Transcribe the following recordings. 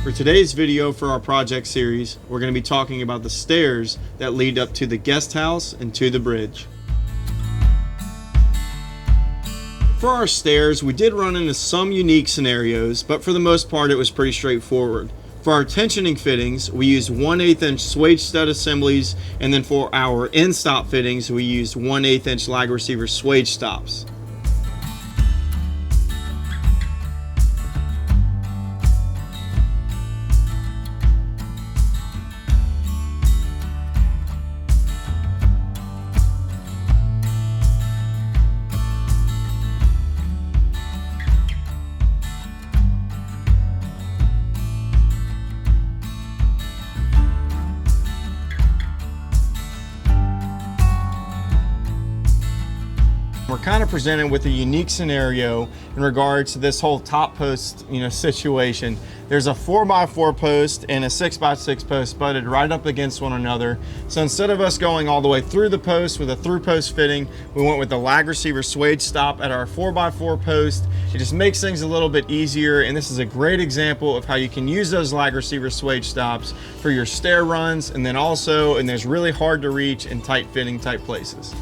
For today's video for our project series, we're going to be talking about the stairs that lead up to the guest house and to the bridge. For our stairs, we did run into some unique scenarios, but for the most part it was pretty straightforward. For our tensioning fittings, we used 1/8 inch swage stud assemblies, and then for our end stop fittings, we used 1/8 inch lag receiver swage stops. We're kind of presented with a unique scenario in regards to this whole top post, situation. There's a 4x4 post and a 6x6 post butted right up against one another. So instead of us going all the way through the post with a through post fitting, we went with the lag receiver swage stop at our 4x4 post. It just makes things a little bit easier, and this is a great example of how you can use those lag receiver swage stops for your stair runs, and then also in those really hard to reach and tight fitting type places.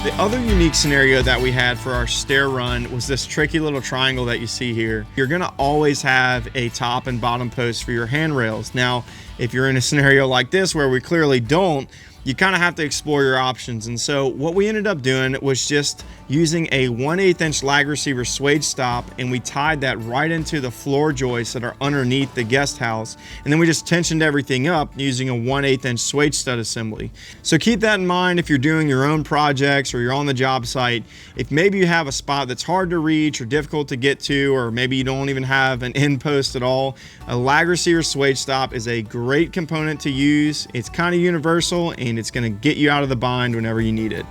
The other unique scenario that we had for our stair run was this tricky little triangle that you see here. You're gonna always have a top and bottom post for your handrails. Now, if you're in a scenario like this where we clearly don't, you kind of have to explore your options. And so what we ended up doing was just using a 1/8 inch lag receiver swage stop, and we tied that right into the floor joists that are underneath the guest house. And then we just tensioned everything up using a 1/8 inch swage stud assembly. So keep that in mind if you're doing your own projects or you're on the job site. If maybe you have a spot that's hard to reach or difficult to get to, or maybe you don't even have an end post at all, a lag receiver swage stop is a great component to use. It's kind of universal, and it's going to get you out of the bind whenever you need it.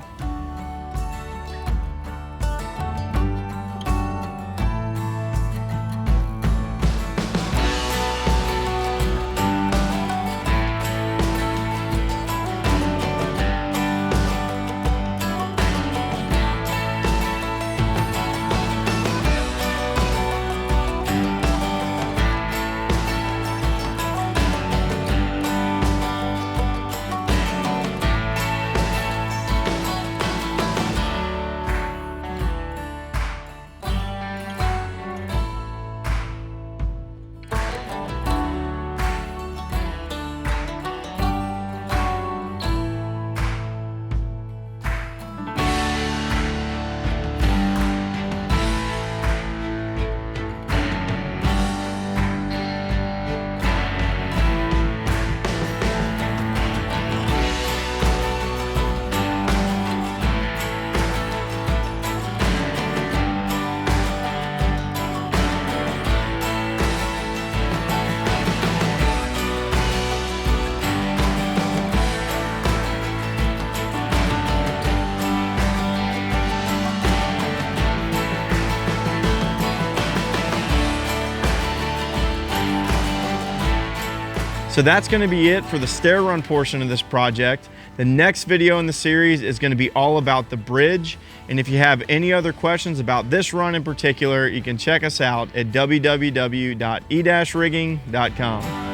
So that's going to be it for the stair run portion of this project. The next video in the series is going to be all about the bridge. And if you have any other questions about this run in particular, you can check us out at www.E-Rigging.com.